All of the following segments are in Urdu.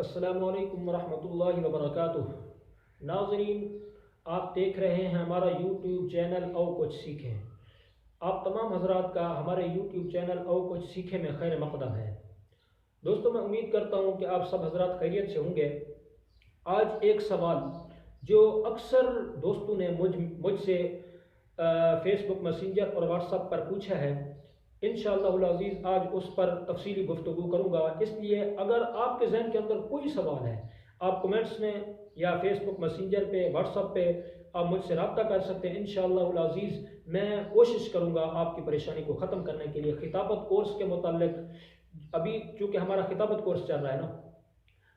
السلام علیکم ورحمة اللہ وبرکاتہ۔ ناظرین، آپ دیکھ رہے ہیں ہمارا یوٹیوب چینل او کچھ سیکھیں۔ آپ تمام حضرات کا ہمارے یوٹیوب چینل او کچھ سیکھیں میں خیر مقدم ہے۔ دوستو، میں امید کرتا ہوں کہ آپ سب حضرات خیریت سے ہوں گے۔ آج ایک سوال جو اکثر دوستوں نے مجھ سے فیس بک میسنجر اور واٹس ایپ پر پوچھا ہے، انشاءاللہ العزیز آج اس پر تفصیلی گفتگو کروں گا۔ اس لیے اگر آپ کے ذہن کے اندر کوئی سوال ہے، آپ کمنٹس میں یا فیس بک میسنجر پہ، واٹس ایپ پہ آپ مجھ سے رابطہ کر سکتے ہیں۔ انشاءاللہ العزیز میں کوشش کروں گا آپ کی پریشانی کو ختم کرنے کے لیے۔ خطابت کورس کے متعلق ابھی چونکہ ہمارا خطابت کورس چل رہا ہے نا،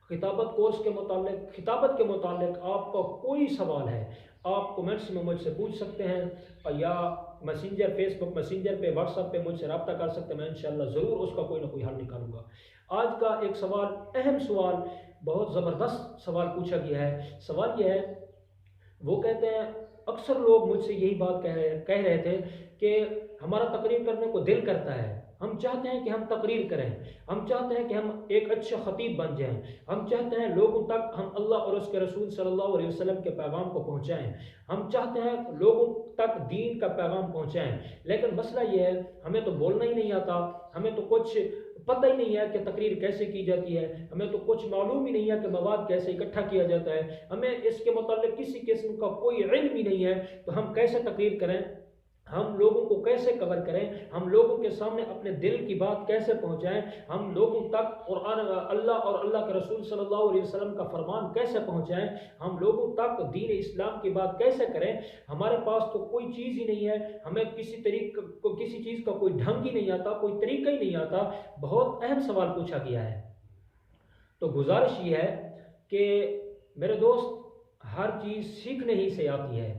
خطابت کورس کے متعلق، خطابت کے متعلق آپ کا کوئی سوال ہے، آپ کمنٹس میں مجھ سے پوچھ سکتے ہیں یا میسنجر، فیس بک میسنجر پہ، واٹس ایپ پہ مجھ سے رابطہ کر سکتے ہیں۔ میں انشاءاللہ ضرور اس کا کوئی نہ کوئی حل نکالوں گا۔ آج کا ایک سوال، اہم سوال، بہت زبردست سوال پوچھا گیا ہے۔ سوال یہ ہے، وہ کہتے ہیں اکثر لوگ مجھ سے یہی بات کہہ رہے تھے کہ ہمارا تقریر کرنے کو دل کرتا ہے، ہم چاہتے ہیں کہ ہم تقریر کریں، ہم چاہتے ہیں کہ ہم ایک اچھا خطیب بن جائیں، ہم چاہتے ہیں لوگوں تک ہم اللہ اور اس کے رسول صلی اللہ علیہ وسلم کے پیغام کو پہنچائیں، ہم چاہتے ہیں لوگوں تک دین کا پیغام پہنچائیں، لیکن مسئلہ یہ ہے ہمیں تو بولنا ہی نہیں آتا، ہمیں تو کچھ پتہ ہی نہیں ہے کہ تقریر کیسے کی جاتی ہے، ہمیں تو کچھ معلوم ہی نہیں ہے کہ مواد کیسے اکٹھا کیا جاتا ہے، ہمیں اس کے متعلق کسی قسم کا کوئی علم ہی نہیں ہے، تو ہم کیسے تقریر کریں، ہم لوگوں کو کیسے کور کریں، ہم لوگوں کے سامنے اپنے دل کی بات کیسے پہنچائیں، ہم لوگوں تک قرآن، اللہ اور اللہ کے رسول صلی اللہ علیہ وسلم کا فرمان کیسے پہنچائیں، ہم لوگوں تک دین اسلام کی بات کیسے کریں۔ ہمارے پاس تو کوئی چیز ہی نہیں ہے، ہمیں کسی چیز کا کوئی ڈھنگ ہی نہیں آتا، کوئی طریقہ ہی نہیں آتا۔ بہت اہم سوال پوچھا گیا ہے، تو گزارش یہ ہے کہ میرے دوست، ہر چیز سیکھنے ہی سے آتی ہے۔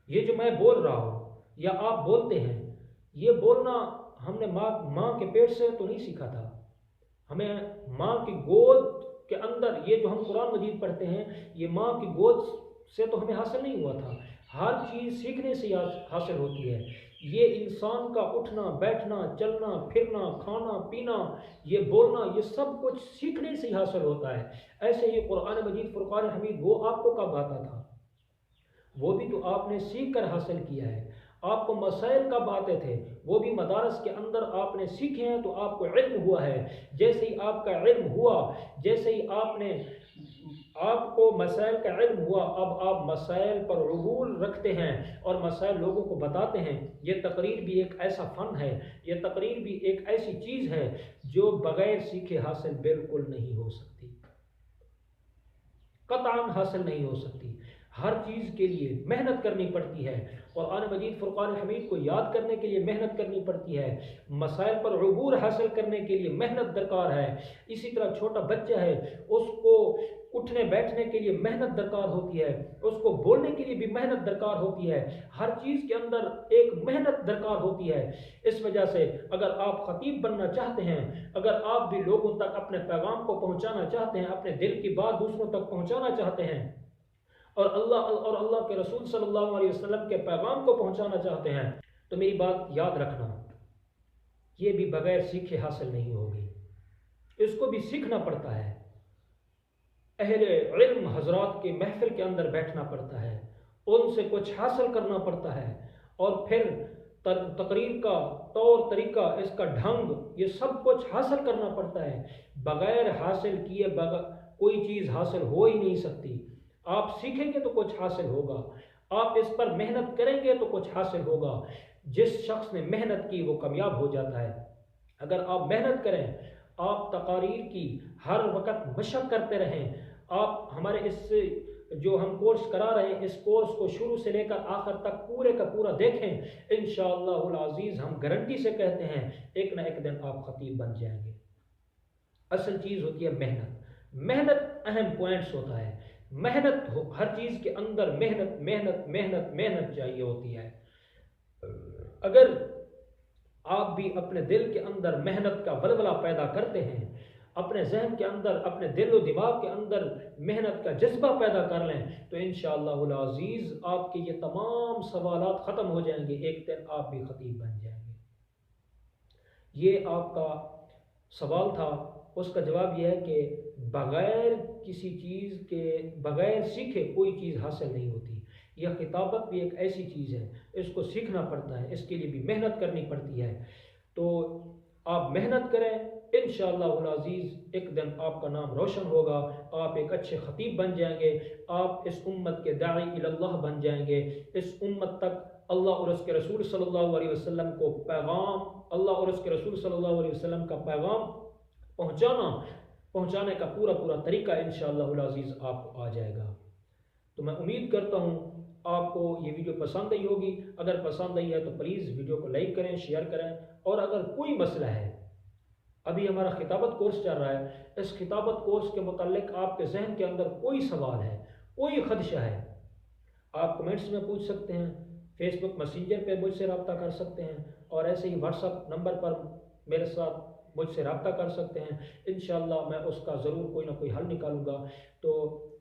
یہ جو میں بول رہا ہوں یا آپ بولتے ہیں، یہ بولنا ہم نے ماں کے پیٹ سے تو نہیں سیکھا تھا، ہمیں ماں کی گود کے اندر، یہ جو ہم قرآن مجید پڑھتے ہیں، یہ ماں کی گود سے تو ہمیں حاصل نہیں ہوا تھا۔ ہر چیز سیکھنے سے حاصل ہوتی ہے۔ یہ انسان کا اٹھنا، بیٹھنا، چلنا، پھرنا، کھانا، پینا، یہ بولنا، یہ سب کچھ سیکھنے سے ہی حاصل ہوتا ہے۔ ایسے ہی قرآن مجید، فرقان حمید، وہ آپ کو کب آتا تھا؟ وہ بھی تو آپ نے سیکھ کر حاصل کیا ہے۔ آپ کو مسائل کب آتے تھے؟ وہ بھی مدارس کے اندر آپ نے سیکھے ہیں تو آپ کو علم ہوا ہے۔ جیسے ہی آپ کا علم ہوا، جیسے ہی آپ کو مسائل کا علم ہوا، اب آپ مسائل پر عبور رکھتے ہیں اور مسائل لوگوں کو بتاتے ہیں۔ یہ تقریر بھی ایک ایسا فن ہے، یہ تقریر بھی ایک ایسی چیز ہے جو بغیر سیکھے حاصل بالکل نہیں ہو سکتی، قطعاً حاصل نہیں ہو سکتی۔ ہر چیز کے لیے محنت کرنی پڑتی ہے۔ قرآن مجید، فرقان حمید کو یاد کرنے کے لیے محنت کرنی پڑتی ہے، مسائل پر عبور حاصل کرنے کے لیے محنت درکار ہے۔ اسی طرح چھوٹا بچہ ہے، اس کو اٹھنے بیٹھنے کے لیے محنت درکار ہوتی ہے، اس کو بولنے کے لیے بھی محنت درکار ہوتی ہے۔ ہر چیز کے اندر ایک محنت درکار ہوتی ہے۔ اس وجہ سے اگر آپ خطیب بننا چاہتے ہیں، اگر آپ بھی لوگوں تک اپنے پیغام کو پہنچانا چاہتے ہیں، اپنے دل کی بات دوسروں تک پہنچانا چاہتے ہیں، اور اللہ کے رسول صلی اللہ علیہ وسلم کے پیغام کو پہنچانا چاہتے ہیں، تو میری بات یاد رکھنا، یہ بھی بغیر سیکھے حاصل نہیں ہوگی، اس کو بھی سیکھنا پڑتا ہے۔ اہل علم حضرات کے محفل کے اندر بیٹھنا پڑتا ہے، ان سے کچھ حاصل کرنا پڑتا ہے، اور پھر تقریر کا طور طریقہ، اس کا ڈھنگ، یہ سب کچھ حاصل کرنا پڑتا ہے۔ بغیر حاصل کیے کوئی چیز حاصل ہو ہی نہیں سکتی۔ آپ سیکھیں گے تو کچھ حاصل ہوگا، آپ اس پر محنت کریں گے تو کچھ حاصل ہوگا۔ جس شخص نے محنت کی وہ کامیاب ہو جاتا ہے۔ اگر آپ محنت کریں، آپ تقاریر کی ہر وقت مشق کرتے رہیں، آپ ہمارے اس جو ہم کورس کرا رہے ہیں، اس کورس کو شروع سے لے کر آخر تک پورے کا پورا دیکھیں، انشاءاللہ العزیز ہم گارنٹی سے کہتے ہیں ایک نہ ایک دن آپ خطیب بن جائیں گے۔ اصل چیز ہوتی ہے محنت، محنت اہم پوائنٹس ہوتا ہے۔ محنت ہر چیز کے اندر محنت محنت محنت محنت چاہیے ہوتی ہے۔ اگر آپ بھی اپنے دل کے اندر محنت کا ولولہ پیدا کرتے ہیں، اپنے ذہن کے اندر، اپنے دل و دماغ کے اندر محنت کا جذبہ پیدا کر لیں، تو انشاءاللہ العزیز آپ کے یہ تمام سوالات ختم ہو جائیں گے، ایک دن آپ بھی خطیب بن جائیں گے۔ یہ آپ کا سوال تھا اس کا جواب یہ ہے کہ بغیر کسی چیز کے، بغیر سیکھے کوئی چیز حاصل نہیں ہوتی۔ یہ خطابت بھی ایک ایسی چیز ہے، اس کو سیکھنا پڑتا ہے، اس کے لیے بھی محنت کرنی پڑتی ہے۔ تو آپ محنت کریں، انشاءاللہ العزیز ایک دن آپ کا نام روشن ہوگا، آپ ایک اچھے خطیب بن جائیں گے، آپ اس امت کے داعی اللہ بن جائیں گے۔ اس امت تک اللہ اور اس کے رسول صلی اللہ علیہ وسلم کو پیغام، اللہ اور اس کے رسول صلی اللہ علیہ وسلم کا پیغام پہنچانے کا پورا طریقہ انشاءاللہ العزیز آپ کو آ جائے گا۔ تو میں امید کرتا ہوں آپ کو یہ ویڈیو پسند آئی ہوگی۔ اگر پسند آئی ہے تو پلیز ویڈیو کو لائک کریں، شیئر کریں، اور اگر کوئی مسئلہ ہے، ابھی ہمارا خطابت کورس چل رہا ہے، اس خطابت کورس کے متعلق آپ کے ذہن کے اندر کوئی سوال ہے، کوئی خدشہ ہے، آپ کمنٹس میں پوچھ سکتے ہیں، فیس بک میسنجر پہ مجھ سے رابطہ کر سکتے ہیں، اور ایسے ہی واٹس ایپ نمبر پر میرے ساتھ مجھ سے رابطہ کر سکتے ہیں۔ انشاءاللہ میں اس کا ضرور کوئی نہ کوئی حل نکالوں گا۔ تو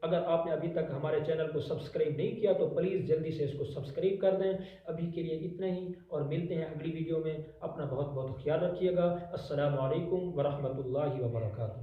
اگر آپ نے ابھی تک ہمارے چینل کو سبسکرائب نہیں کیا تو پلیز جلدی سے اس کو سبسکرائب کر دیں۔ ابھی کے لیے اتنا ہی، اور ملتے ہیں اگلی ویڈیو میں۔ اپنا بہت خیال رکھیے گا۔ السلام علیکم ورحمۃ اللہ وبرکاتہ۔